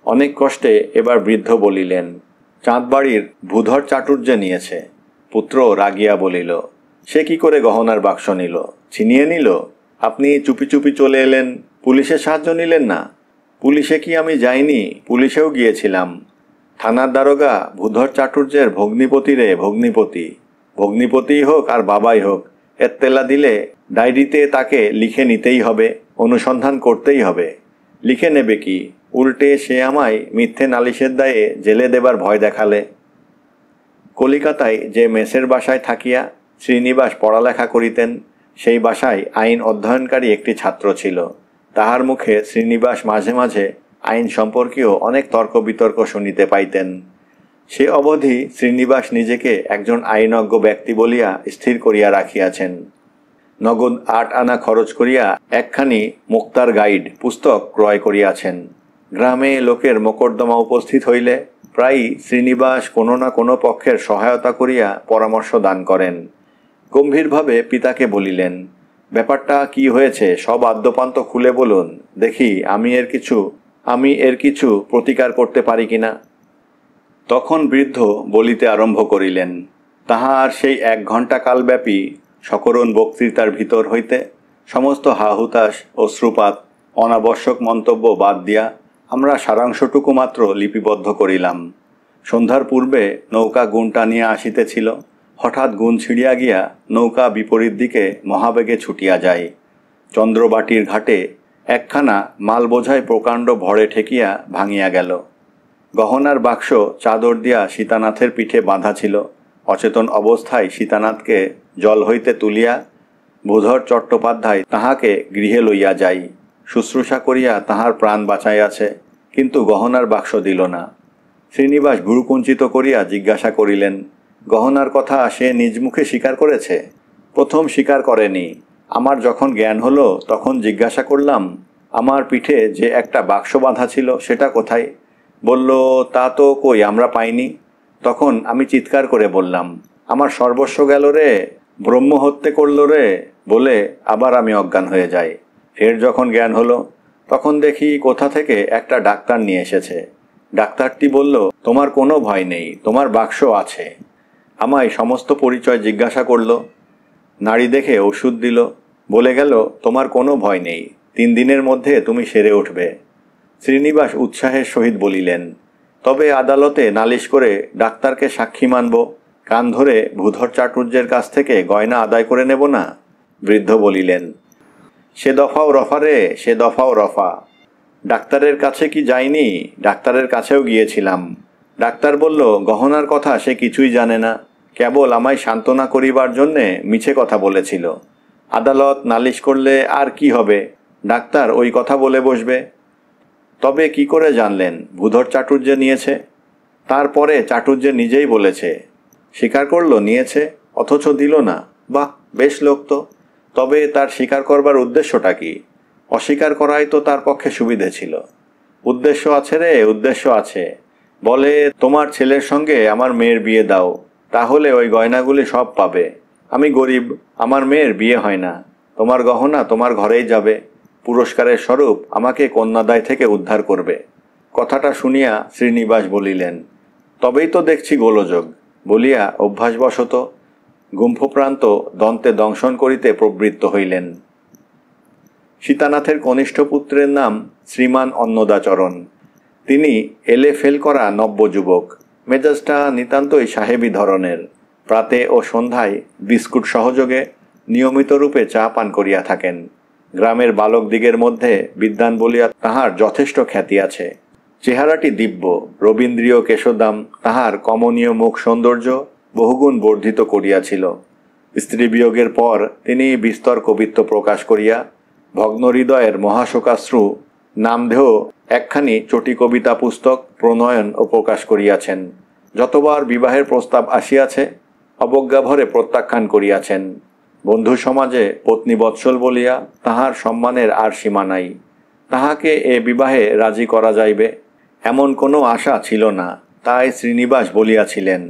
অনেক কষ্টে এবার বৃদ্ধ বলিলেন, চাঁদবাড়ির ভূধর চাটুর্যে নিয়েছে। পুত্র রাগিয়া বলিল, সে কি করে গহনার বাক্স নিল? ছিনিয়ে নিল? আপনি চুপি চুপি চলে এলেন, পুলিশের সাহায্য নিলেন না? পুলিশে কি আমি যাইনি? পুলিশেও গিয়েছিলাম। থানার দারোগা ভূধর চাটুর্যের ভগ্নিপতি রে, ভগ্নিপতি। ভগ্নিপতিই হোক আর বাবাই হোক, এত্তেলা দিলে ডায়েরিতে তাকে লিখে নিতেই হবে, অনুসন্ধান করতেই হবে। লিখে নেবে কি? উল্টে সে আমায় মিথ্যে নালিশের দায়ে জেলে দেবার ভয় দেখালে। কলিকাতায় যে মেসের বাসায় থাকিয়া শ্রীনিবাস পড়ালেখা করিতেন, সেই বাসায় আইন অধ্যয়নকারী একটি ছাত্র ছিল। তাহার মুখে শ্রীনিবাস মাঝে মাঝে আইন সম্পর্কীয় অনেক তর্ক বিতর্ক শুনিতে পাইতেন। সে অবধি শ্রীনিবাস নিজেকে একজন আইনজ্ঞ ব্যক্তি বলিয়া স্থির করিয়া রাখিয়াছেন। নগদ 8 আনা খরচ করিয়া একখানি মুক্তার গাইড পুস্তক ক্রয় করিয়াছেন। গ্রামে লোকের মোকদ্দমা উপস্থিত হইলে প্রায়ই শ্রীনিবাস কোনো না কোনো পক্ষের সহায়তা করিয়া পরামর্শ দান করেন। গম্ভীরভাবে পিতাকে বলিলেন, ব্যাপারটা কি হয়েছে সব আদ্যপান্ত খুলে বলুন, দেখি আমি এর কিছু প্রতিকার করতে পারি কিনা। তখন বৃদ্ধ বলিতে আরম্ভ করিলেন। তাহার সেই 1 ঘণ্টা কালব্যাপী সকরুণ বক্তৃতার ভিতর হইতে সমস্ত হাহুতাশ, অশ্রুপাত, অনাবশ্যক মন্তব্য বাদ দিয়া আমরা সারাংশটুকু মাত্র লিপিবদ্ধ করিলাম। সন্ধ্যার পূর্বে নৌকা গুণ টানিয়া আসিতেছিল। হঠাৎ গুণ ছিঁড়িয়া গিয়া নৌকা বিপরীত দিকে মহাবেগে ছুটিয়া যায়। চন্দ্রবাটির ঘাটে একখানা মাল বোঝাই প্রকাণ্ড ভরে ঠেকিয়া ভাঙিয়া গেল। গহনার বাক্স চাদর দিয়া সীতানাথের পিঠে বাঁধা ছিল। অচেতন অবস্থায় সীতানাথকে জল হইতে তুলিয়া ভূধর চট্টোপাধ্যায় তাহাকে গৃহে লইয়া যাই। শুশ্রূষা করিয়া তাহার প্রাণ বাঁচাইয়াছে, কিন্তু গহনার বাক্স দিল না। শ্রীনিবাস ভ্রূকুঞ্চিত করিয়া জিজ্ঞাসা করিলেন, গহনার কথা সে নিজ মুখে স্বীকার করেছে? প্রথম স্বীকার করেনি। আমার যখন জ্ঞান হলো তখন জিজ্ঞাসা করলাম, আমার পিঠে যে একটা বাক্স বাঁধা ছিল সেটা কোথায়? বলল, তা তো কই আমরা পাইনি। তখন আমি চিৎকার করে বললাম, আমার সর্বস্ব গেল রে, ব্রহ্ম হত্যে করল রে, বলে আবার আমি অজ্ঞান হয়ে যাই। ফের যখন জ্ঞান হলো তখন দেখি কোথা থেকে একটা ডাক্তার নিয়ে এসেছে। ডাক্তারটি বলল, তোমার কোনো ভয় নেই, তোমার বাক্স আছে। আমায় সমস্ত পরিচয় জিজ্ঞাসা করল, নাড়ি দেখে ওষুধ দিল, বলে গেল, তোমার কোনো ভয় নেই, 3 দিনের মধ্যে তুমি সেরে উঠবে। শ্রীনিবাস উৎসাহের সহিত বলিলেন, তবে আদালতে নালিশ করে ডাক্তারকে সাক্ষী মানব, কান ধরে ভূধর চাটুর্যের কাছ থেকে গয়না আদায় করে নেব না? বৃদ্ধ বলিলেন, সে দফাও রফা রে, সে দফাও রফা। ডাক্তারের কাছে কি যাইনি? ডাক্তারের কাছেও গিয়েছিলাম। ডাক্তার বলল, গহনার কথা সে কিছুই জানে না, কেবল আমায় সান্ত্বনা করিবার জন্যে মিছে কথা বলেছিল। আদালত নালিশ করলে আর কি হবে, ডাক্তার ওই কথা বলে বসবে। তবে কি করে জানলেন ভূধর চাটুর্য নিয়েছে? তারপরে চাটুর্য নিজেই বলেছে, স্বীকার করলো নিয়েছে, অথচ দিল না। বাহ, বেশ লোক তো। তবে তার স্বীকার করবার উদ্দেশ্যটা কি? অস্বীকার করাই তো তার পক্ষে সুবিধে ছিল। উদ্দেশ্য আছে রে, উদ্দেশ্য আছে। বলে, তোমার ছেলের সঙ্গে আমার মেয়ের বিয়ে দাও, তাহলে ওই গয়নাগুলি সব পাবে। আমি গরিব, আমার মেয়ের বিয়ে হয় না, তোমার গহনা তোমার ঘরেই যাবে, পুরস্কারের স্বরূপ আমাকে কন্যাদায় থেকে উদ্ধার করবে। কথাটা শুনিয়া শ্রীনিবাস বলিলেন, তবেই তো দেখছি গোলযোগ, বলিয়া অভ্যাসবশত গুম্ফপ্রান্ত দন্তে দংশন করিতে প্রবৃত্ত হইলেন। সীতানাথের কনিষ্ঠ পুত্রের নাম শ্রীমান অন্নদাচরণ। তিনি এলে ফেল করা নব্যযুবক, মেজাজটা নিতান্তই সাহেবী ধরনের। প্রাতে ও সন্ধ্যায় বিস্কুট সহযোগে নিয়মিত রূপে চা পান করিয়া থাকেন। গ্রামের বালকদিগের মধ্যে বিদ্বান বলিয়া তাহার যথেষ্ট খ্যাতি আছে। চেহারাটি দিব্য, রবীন্দ্রীয় কেশদাম তাহার কমনীয় মুখ সৌন্দর্য বহুগুণ বর্ধিত করিয়াছিল। স্ত্রী বিয়োগের পর তিনি বিস্তর কবিত্ব প্রকাশ করিয়া ভগ্ন হৃদয়ের মহাশোকাশ্রু নামধেয় একখানি চটি কবিতা পুস্তক প্রণয়ন ও প্রকাশ করিয়াছেন। যতবার বিবাহের প্রস্তাব আসিয়াছে অবজ্ঞাভরে প্রত্যাখ্যান করিয়াছেন। বন্ধু সমাজে পত্নী বৎসল বলিয়া তাহার সম্মানের আর সীমা নাই। তাহাকে এ বিবাহে রাজি করা যাইবে এমন কোনো আশা ছিল না, তাই শ্রীনিবাস বলিয়াছিলেন,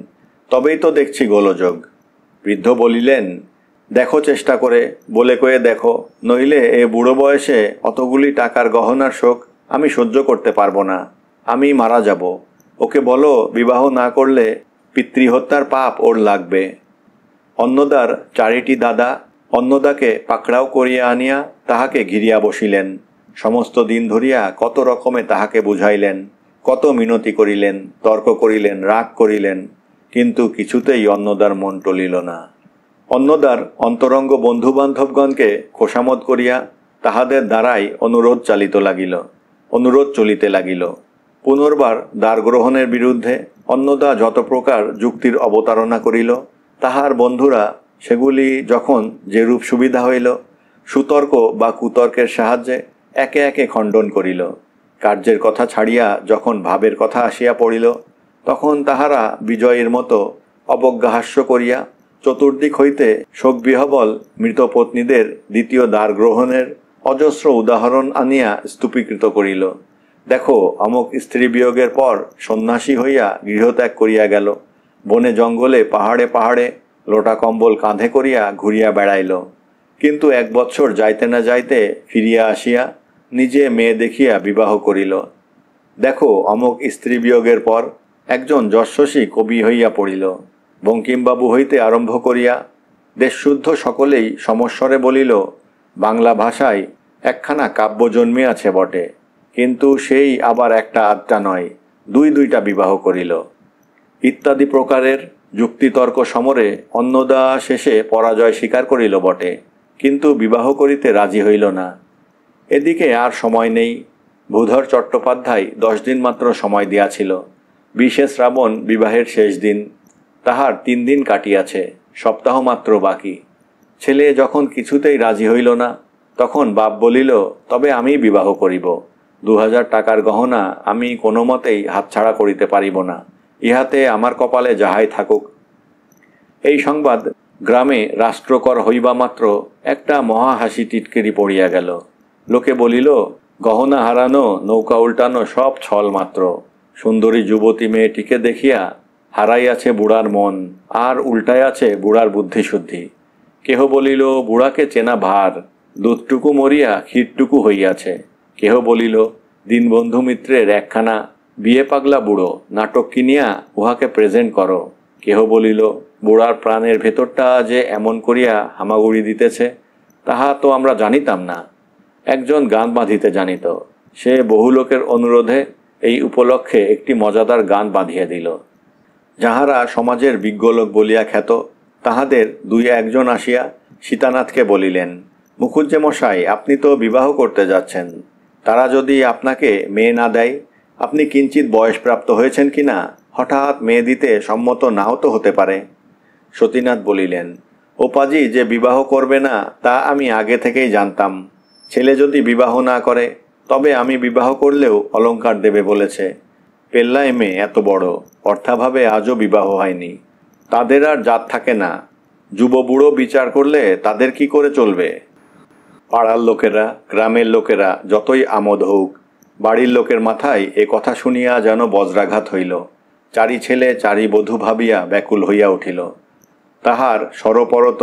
তবেই তো দেখছি গোলযোগ। বৃদ্ধ বলিলেন, দেখো চেষ্টা করে, বলে কয়ে দেখো, নইলে এ বুড়ো বয়সে অতগুলি টাকার গহনার শোক আমি সহ্য করতে পারবো না। আমি মারা যাব। ওকে বলো বিবাহ না করলে পিতৃহত্যার পাপ ওর লাগবে। অন্নদার 4টি দাদা অন্নদাকে পাকড়াও করিয়া আনিয়া তাহাকে ঘিরিয়া বসিলেন। সমস্ত দিন ধরিয়া কত রকমে তাহাকে বুঝাইলেন, কত মিনতি করিলেন, তর্ক করিলেন, রাগ করিলেন, কিন্তু কিছুতেই অন্নদার মন টলিল না। অন্নদার অন্তরঙ্গ বন্ধুবান্ধবগণকে খোসামত করিয়া তাহাদের দ্বারাই অনুরোধ চলিতে লাগিল। পুনর্বার দ্বার গ্রহণের বিরুদ্ধে অন্নদা যত প্রকার যুক্তির অবতারণা করিল, তাহার বন্ধুরা সেগুলি যখন যেরূপ সুবিধা হইল সুতর্ক বা কুতর্কের সাহায্যে একে একে খণ্ডন করিল। কার্যের কথা ছাড়িয়া যখন ভাবের কথা আসিয়া পড়িল, তখন তাহারা বিজয়ের মতো অবজ্ঞাহাস্য করিয়া চতুর্দিক হইতে শোকবিহবল মৃতপত্নীদের দ্বিতীয় দ্বার গ্রহণের অজস্র উদাহরণ আনিয়া স্তূপীকৃত করিল। দেখো, অমুক স্ত্রী বিয়োগের পর সন্ন্যাসী হইয়া গৃহত্যাগ করিয়া গেল, বনে জঙ্গলে পাহাড়ে পাহাড়ে লোটা কম্বল কাঁধে করিয়া ঘুরিয়া বেড়াইল, কিন্তু 1 বৎসর যাইতে না যাইতে ফিরিয়া আসিয়া নিজে মেয়ে দেখিয়া বিবাহ করিল। দেখো, অমুক স্ত্রী বিয়োগের পর একজন যশস্বী কবি হইয়া পড়িল। বঙ্কিমবাবু হইতে আরম্ভ করিয়া দেশশুদ্ধ সকলেই সমস্বরে বলিল, বাংলা ভাষায় একখানা কাব্য জন্মিয়াছে বটে, কিন্তু সেই আবার একটা আধটা নয়, 2-2টা বিবাহ করিল। ইত্যাদি প্রকারের যুক্তিতর্ক সমরে অন্নদা শেষে পরাজয় স্বীকার করিল বটে, কিন্তু বিবাহ করিতে রাজি হইল না। এদিকে আর সময় নেই। ভূধর চট্টোপাধ্যায় 10 দিন মাত্র সময় দিয়াছিল। 20শে শ্রাবণ বিবাহের শেষ দিন। তাহার 3 দিন কাটিয়াছে, সপ্তাহ মাত্র বাকি। ছেলে যখন কিছুতেই রাজি হইল না, তখন বাপ বলিল, তবে আমি বিবাহ করিব। 2000 টাকার গহনা আমি কোনো মতেই হাতছাড়া করিতে পারিব না, ইহাতে আমার কপালে যাহাই থাকুক। এই সংবাদ গ্রামে রাষ্ট্রকর হইবা মাত্র একটা মহা হাসি টিটকিরি পড়িয়া গেল। লোকে বলিল, গহনা হারানো, নৌকা উল্টানো সব ছল মাত্র। সুন্দরী যুবতী মেয়েটিকে দেখিয়া হারাইয়াছে বুড়ার মন, আর উল্টায় আছে বুড়ার বুদ্ধিশুদ্ধি। কেহ বলিল, বুড়াকে চেনা ভার, দুধটুকু মরিয়া ক্ষীরটুকু হইয়াছে। কেহ বলিল, দীনবন্ধু মিত্রের একখানা বিয়ে পাগলা বুড়ো নাটক কিনিয়া উহাকে প্রেজেন্ট করো। কেহ বলিল, বুড়ার প্রাণের ভেতরটা যে এমন করিয়া হামাগুড়ি দিতেছে, তাহা তো আমরা জানিতাম না। একজন গান বাঁধিতে জানিত, সে বহু লোকের অনুরোধে এই উপলক্ষে একটি মজাদার গান বাঁধিয়া দিল। যাহারা সমাজের বিজ্ঞ লোক বলিয়া খ্যাত, তাহাদের 2-1 আসিয়া সীতানাথকে বলিলেন, মুখুজ্জে মশাই, আপনি তো বিবাহ করতে যাচ্ছেন, তারা যদি আপনাকে মেয়ে না দেয়, আপনি কিঞ্চিত বয়সপ্রাপ্ত হয়েছেন কিনা, হঠাৎ মেয়ে দিতে সম্মত নাও তো হতে পারে। সতীনাথ বলিলেন, ওপাজি যে বিবাহ করবে না তা আমি আগে থেকেই জানতাম। ছেলে যদি বিবাহ না করে, তবে আমি বিবাহ করলেও অলংকার দেবে বলেছে। পেল্লায় মেয়ে এত বড়, অর্থাভাবে আজও বিবাহ হয়নি। তাদের আর জাত থাকে না। যুব বুড়ো বিচার করলে তাদের কি করে চলবে? পাড়ার লোকেরা, গ্রামের লোকেরা যতই আমোদ হোক, বাড়ির লোকের মাথায় এ কথা শুনিয়া যেন বজ্রাঘাত হইল। 4 ছেলে 4 বধূ ভাবিয়া ব্যাকুল হইয়া উঠিল। তাহার সরপরত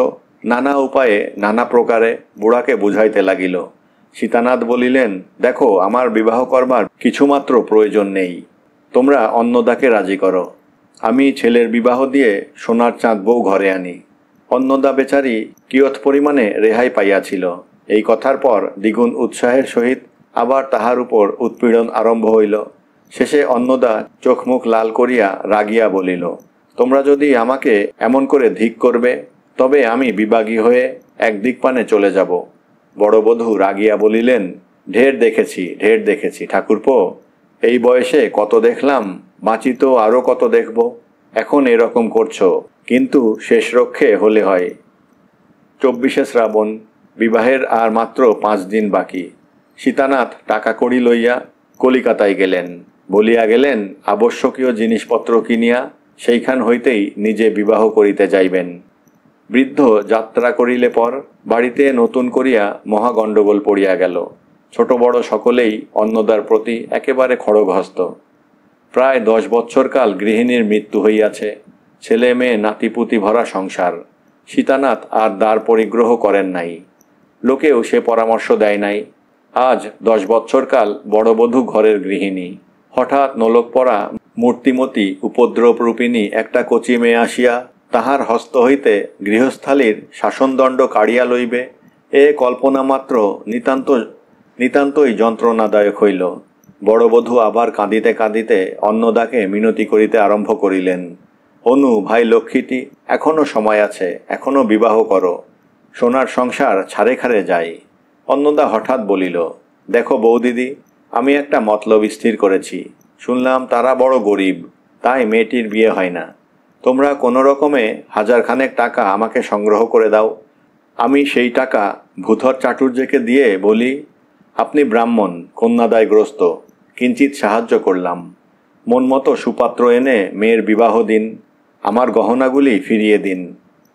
নানা উপায়ে নানা প্রকারে বুড়াকে বুঝাইতে লাগিল। সীতানাথ বলিলেন, দেখো, আমার বিবাহ করবার কিছুমাত্র প্রয়োজন নেই, তোমরা অন্নদাকে রাজি করো। আমি ছেলের বিবাহ দিয়ে সোনার চাঁদ বউ ঘরে আনি। অন্নদা বেচারি কিয়ৎ পরিমাণে রেহাই পাইয়াছিল। এই কথার পর দ্বিগুণ উৎসাহের সহিত আবার তাহার উপর উৎপীড়ন আরম্ভ হইল। শেষে অন্নদা চোখ মুখ লাল করিয়া রাগিয়া বলিল, তোমরা যদি আমাকে এমন করে ধিক করবে, তবে আমি বিবাগী হয়ে একদিক পানে চলে যাব। বড় বধূ রাগিয়া বলিলেন, ঢের দেখেছি ঠাকুরপো, এই বয়সে কত দেখলাম, বাঁচি তো আরও কত দেখব। এখন এরকম করছো, কিন্তু শেষ রক্ষে হলে হয়। 24শে শ্রাবণ, বিবাহের আর মাত্র 5 দিন বাকি। সীতানাথ টাকা কড়ি লইয়া কলিকাতায় গেলেন। বলিয়া গেলেন, আবশ্যকীয় জিনিসপত্র কিনিয়া সেইখান হইতেই নিজে বিবাহ করিতে যাইবেন। বৃদ্ধ যাত্রা করিলে পর বাড়িতে নতুন করিয়া মহা গণ্ডগোল পড়িয়া গেল। ছোট বড় সকলেই অন্নদার প্রতি একেবারে খড়গহস্ত। প্রায় 10 বৎসরকাল গৃহিণীর মৃত্যু হইয়াছে। ছেলে মেয়ে নাতিপুতি ভরা সংসার। সীতানাথ আর দ্বার পরিগ্রহ করেন নাই। লোকেও সে পরামর্শ দেয় নাই। আজ 10 বৎসরকাল বড় বধূ ঘরের গৃহিণী। হঠাৎ নোলক পরা মূর্তিমতী উপদ্রবরূপিণী একটা কচি মেয়ে আসিয়া তাহার হস্ত হইতে গৃহস্থালীর শাসনদণ্ড কাড়িয়া লইবে, এ কল্পনা মাত্র নিতান্তই যন্ত্রণাদায়ক হইল। বড় বধূ আবার কাঁদিতে কাঁদিতে অন্নদাকে মিনতি করিতে আরম্ভ করিলেন, অনু ভাই লক্ষ্মীটি, এখনো সময় আছে, এখনো বিবাহ করো, সোনার সংসার ছাড়ে খাড়ে যাই। অন্নদা হঠাৎ বলিল, দেখো বৌদিদি, আমি একটা মতলব স্থির করেছি। শুনলাম তারা বড় গরিব, তাই মেয়েটির বিয়ে হয় না। তোমরা কোনো রকমে 1000 খানেক টাকা আমাকে সংগ্রহ করে দাও। আমি সেই টাকা ভূধর চাটুর্যকে দিয়ে বলি, আপনি ব্রাহ্মণ, কন্যাদায়গ্রস্ত, কিঞ্চিত সাহায্য করলাম। মন মতো সুপাত্র এনে মেয়ের বিবাহ দিন, আমার গহনাগুলি ফিরিয়ে দিন।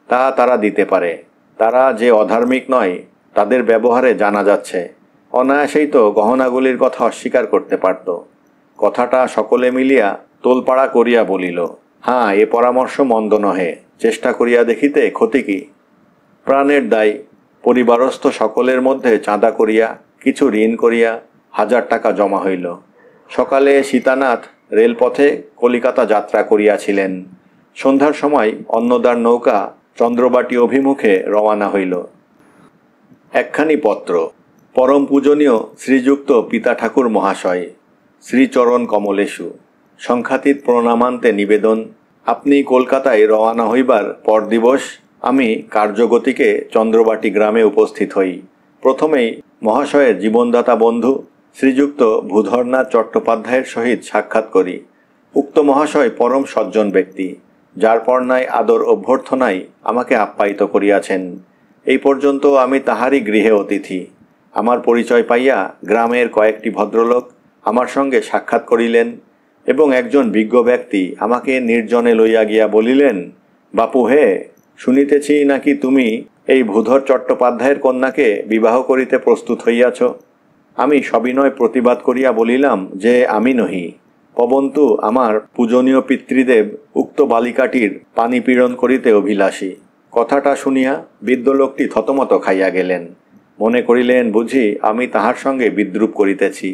তা তারা দিতে পারে। তারা যে অধার্মিক নয়, তাদের ব্যবহারে জানা যাচ্ছে। অনায়াসেই তো গহনাগুলির কথা অস্বীকার করতে পারত। কথাটা সকলে মিলিয়া তোলপাড়া করিয়া বলিল, হ্যাঁ, এ পরামর্শ মন্দ নহে, চেষ্টা করিয়া দেখিতে ক্ষতি কি। প্রাণের দায়, পরিবারস্থ সকলের মধ্যে চাঁদা করিয়া কিছু ঋণ করিয়া 1000 টাকা জমা হইল। সকালে সীতানাথ রেলপথে কলিকাতা যাত্রা করিয়াছিলেন। সন্ধ্যার সময় অন্নদার নৌকা চন্দ্রবাটি অভিমুখে রওনা হইল। একখানি পত্র। পরম পূজনীয় শ্রীযুক্ত পিতা ঠাকুর মহাশয়, শ্রীচরণ কমলেশু, সংখ্যাতীত প্রণামান্তে নিবেদন, আপনি কলকাতায় রওনা হইবার পর দিবস আমি কার্যগতিকে চন্দ্রবাটি গ্রামে উপস্থিত হই। প্রথমেই মহাশয়ের জীবনদাতা বন্ধু শ্রীযুক্ত ভূধরনাথ চট্টোপাধ্যায়ের সহিত সাক্ষাৎ করি। উক্ত মহাশয় পরম সজ্জন ব্যক্তি। যার পর্নায় আদর অভ্যর্থনায় আমাকে আপ্যায়িত করিয়াছেন। এই পর্যন্ত আমি তাহারই গৃহে অতিথি। আমার পরিচয় পাইয়া গ্রামের কয়েকটি ভদ্রলোক আমার সঙ্গে সাক্ষাৎ করিলেন এবং একজন বিজ্ঞ ব্যক্তি আমাকে নির্জনে লইয়া গিয়া বলিলেন, বাপু হে, শুনিতেছি নাকি তুমি এই ভূধর চট্টোপাধ্যায়ের কন্যাকে বিবাহ করিতে প্রস্তুত হইয়াছ। আমি সবিনয় প্রতিবাদ করিয়া বলিলাম যে আমি নহি, পবন্তু আমার পূজনীয় পিতৃদেব উক্ত বালিকাটির পানি পীড়ন করিতে অভিলাষী। কথাটা শুনিয়া বৃদ্ধ লোকটি থতমত খাইয়া গেলেন। মনে করিলেন বুঝি আমি তাহার সঙ্গে বিদ্রূপ করিতেছি।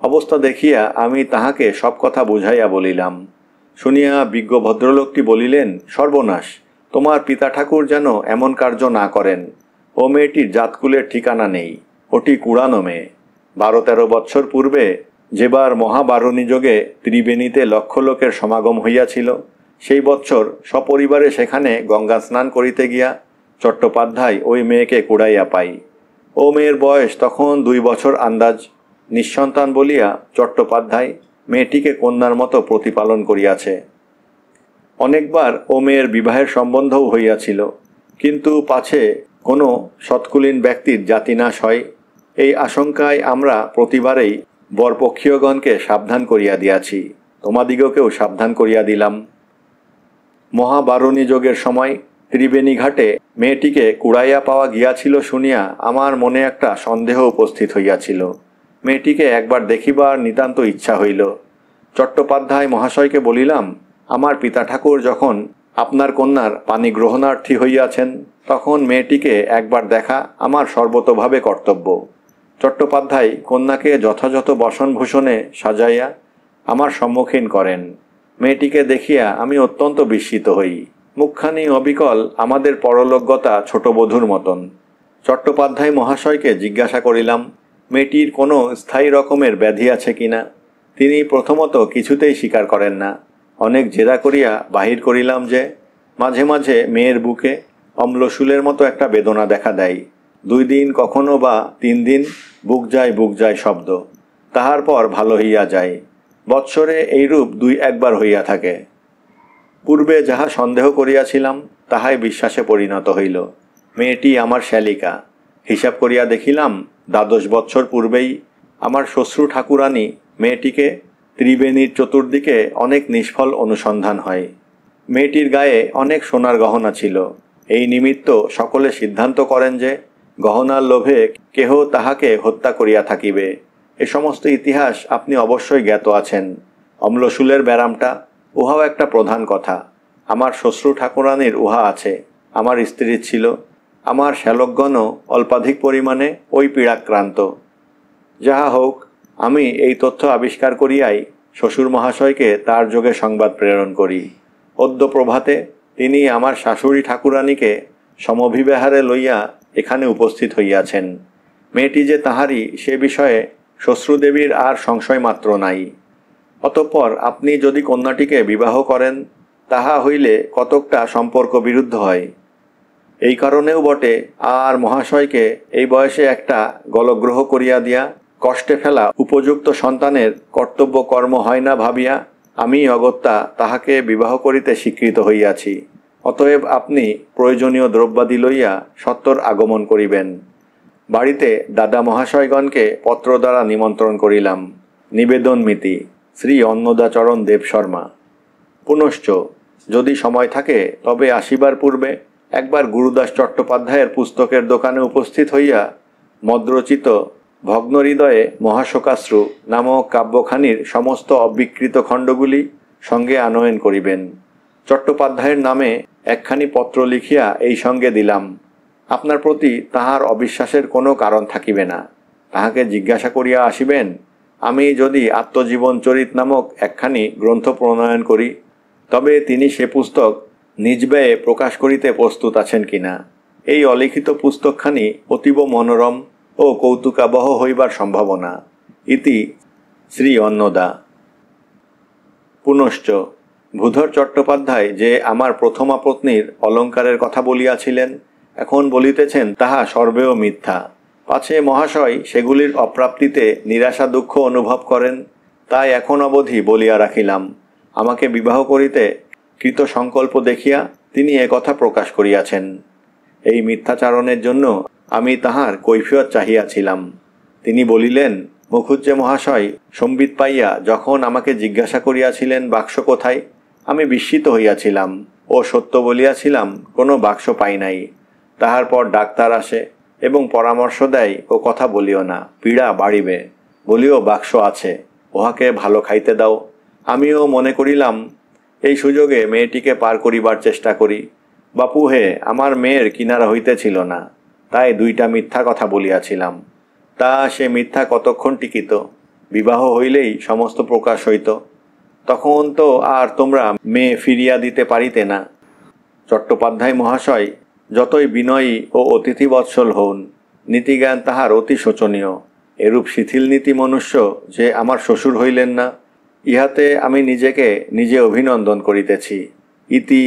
অবস্থা দেখিয়া আমি তাহাকে সব কথা বুঝাইয়া বলিলাম। শুনিয়া বিজ্ঞ ভদ্রলোকটি বলিলেন, সর্বনাশ, তোমার পিতা ঠাকুর যেন এমন কার্য না করেন। ও মেয়েটির জাতকুলের ঠিকানা নেই, ওটি কুড়ানো মেয়ে। 12-13 বৎসর পূর্বে যেবার মহাবারণী যোগে ত্রিবেণীতে লক্ষ লোকের সমাগম হইয়াছিল, সেই বৎসর সপরিবারে সেখানে গঙ্গা স্নান করিতে গিয়া চট্টোপাধ্যায় ওই মেয়েকে কুড়াইয়া পাই। ও মেয়ের বয়স তখন 2 বছর আন্দাজ। নিঃসন্তান বলিয়া চট্টোপাধ্যায় মেয়েটিকে কন্যার মতো প্রতিপালন করিয়াছে। অনেকবার ও মেয়ের বিবাহের সম্বন্ধও হইয়াছিল, কিন্তু পাছে কোনো সৎকুলীন ব্যক্তির জাতিনাশ হয়, এই আশঙ্কায় আমরা প্রতিবারেই বরপক্ষীয়গণকে সাবধান করিয়া দিয়াছি। তোমাদিগকেও সাবধান করিয়া দিলাম। মহাবারণী যোগের সময় ত্রিবেণী ঘাটে মেয়েটিকে কুড়াইয়া পাওয়া গিয়াছিল শুনিয়া আমার মনে একটা সন্দেহ উপস্থিত হইয়াছিল। মেয়েটিকে একবার দেখিবার নিতান্ত ইচ্ছা হইল। চট্টোপাধ্যায় মহাশয়কে বলিলাম, আমার পিতা ঠাকুর যখন আপনার কন্যার পানি গ্রহণার্থী হইয়াছেন, তখন মেয়েটিকে একবার দেখা আমার সর্বতোভাবে কর্তব্য। চট্টোপাধ্যায় কন্যাকে যথাযথ বসনভূষণে সাজাইয়া আমার সম্মুখীন করেন। মেয়েটিকে দেখিয়া আমি অত্যন্ত বিস্মিত হই। মুখখানি অবিকল আমাদের পরলোকগতা ছোট বধূর মতন। চট্টোপাধ্যায় মহাশয়কে জিজ্ঞাসা করিলাম, মেয়েটির কোনো স্থায়ী রকমের ব্যাধি আছে কিনা। তিনি প্রথমত কিছুতেই স্বীকার করেন না। অনেক জেরা করিয়া বাহির করিলাম যে মাঝে মাঝে মেয়ের বুকে অম্লশূলের মতো একটা বেদনা দেখা দেয়। 2 দিন কখনো বা 3 দিন বুক যায় শব্দ, তাহার পর ভালো হইয়া যায়। বৎসরে এইরূপ 2-1 বার হইয়া থাকে। পূর্বে যাহা সন্দেহ করিয়াছিলাম তাহাই বিশ্বাসে পরিণত হইল। মেয়েটি আমার শ্যালিকা। হিসাব করিয়া দেখিলাম 12 বৎসর পূর্বেই আমার শ্বশ্রু ঠাকুরানী মেয়েটিকে ত্রিবেণীর চতুর্দিকে অনেক নিষ্ফল অনুসন্ধান হয়। মেয়েটির গায়ে অনেক সোনার গহনা ছিল। এই নিমিত্ত সকলে সিদ্ধান্ত করেন যে গহনার লোভে কেহ তাহাকে হত্যা করিয়া থাকিবে। এ সমস্ত ইতিহাস আপনি অবশ্যই জ্ঞাত আছেন। অম্লশূলের ব্যারামটা, উহাও একটা প্রধান কথা। আমার শ্বশ্রু ঠাকুরানীর উহা আছে, আমার স্ত্রীর ছিল। আমার শ্যালকগণও অল্পাধিক পরিমাণে ওই পীড়াক্রান্ত। যাহা হোক, আমি এই তথ্য আবিষ্কার করিয়াই শ্বশুর মহাশয়কে তার যোগে সংবাদ প্রেরণ করি। অদ্য প্রভাতে তিনি আমার শাশুড়ি ঠাকুরানীকে সমভিব্যাহারে লইয়া এখানে উপস্থিত হইয়াছেন। মেয়েটি যে তাহারই সে বিষয়ে শ্বশ্রুদেবীর আর সংশয় মাত্র নাই। অতঃপর আপনি যদি কন্যাটিকে বিবাহ করেন, তাহা হইলে কতকটা সম্পর্ক বিরুদ্ধ হয়। এই কারণেও বটে আর মহাশয়কে এই বয়সে একটা গলগ্রহ করিয়া দিয়া কষ্টে ফেলা উপযুক্ত সন্তানের কর্তব্য কর্ম হয় না ভাবিয়া আমি অগত্যা তাহাকে বিবাহ করিতে স্বীকৃত হইয়াছি। অতএব আপনি প্রয়োজনীয় দ্রব্যাদি লইয়া সত্বর আগমন করিবেন। বাড়িতে দাদা মহাশয়গণকে পত্র দ্বারা নিমন্ত্রণ করিলাম। নিবেদন মিতি শ্রী অন্নদাচরণ দেব শর্মা। পুনশ্চ যদি সময় থাকে তবে আসিবার পূর্বে একবার গুরুদাস চট্টোপাধ্যায়ের পুস্তকের দোকানে উপস্থিত হইয়া মদ্রচিত ভগ্নহৃদয়ে মহাশোকাশ্রু নামক কাব্যখানির সমস্ত অবিকৃত খণ্ডগুলি সঙ্গে আনয়ন করিবেন। চট্টোপাধ্যায়ের নামে একখানি পত্র লিখিয়া এই সঙ্গে দিলাম। আপনার প্রতি তাহার অবিশ্বাসের কোনো কারণ থাকিবে না। তাহাকে জিজ্ঞাসা করিয়া আসিবেন, আমি যদি আত্মজীবন চরিত নামক একখানি গ্রন্থ প্রণয়ন করি, তবে তিনি সে পুস্তক নিজ ব্যয়ে প্রকাশ করিতে প্রস্তুত আছেন কিনা। এই অলিখিত পুস্তকখানি অতীব মনোরম ও কৌতুকাবহ হইবার সম্ভাবনা। ইতি শ্রী অন্নদা। পুনশ্চ ভূধর চট্টোপাধ্যায় যে আমার প্রথমা পত্নীর অলঙ্কারের কথা বলিয়াছিলেন, এখন বলিতেছেন তাহা সর্বেও মিথ্যা। পাছে মহাশয় সেগুলির অপ্রাপ্তিতে নিরাশা দুঃখ অনুভব করেন, তাই এখন অবধি বলিয়া রাখিলাম। আমাকে বিবাহ করিতে কৃত সংকল্প দেখিয়া তিনি একথা প্রকাশ করিয়াছেন। এই মিথ্যাচারণের জন্য আমি তাহার কৈফিয়ত চাহিয়াছিলাম। তিনি বলিলেন, মুখুজ্জে মহাশয় সম্বিত পাইয়া যখন আমাকে জিজ্ঞাসা করিয়াছিলেন বাক্স কোথায়, আমি বিস্মিত হইয়াছিলাম ও সত্য বলিয়াছিলাম কোনো বাক্স পাই নাই। তাহার পর ডাক্তার আসে এবং পরামর্শ দেয় ও কথা বলিও না, পীড়া বাড়িবে, বলিও বাক্স আছে, উহাকে ভালো খাইতে দাও। আমিও মনে করিলাম এই সুযোগে মেয়েটিকে পার করিবার চেষ্টা করি। বাপু হে, আমার মেয়ের কিনারা হইতেছিল না, তাই দুইটা মিথ্যা কথা বলিয়াছিলাম। তা সে মিথ্যা কতক্ষণ টিকিত? বিবাহ হইলেই সমস্ত প্রকাশ হইত। তখন তো আর তোমরা মেয়ে ফিরিয়া দিতে পারিতে না। চট্টোপাধ্যায় মহাশয় যতই বিনয়ী ও অতিথিবৎসল হন, নীতিজ্ঞান তাহার অতি শোচনীয়। এরূপ শিথিল নীতি মনুষ্য যে আমার শ্বশুর হইলেন না, ইহাতে আমি নিজেকে নিজে অভিনন্দন করিতেছি। ইতি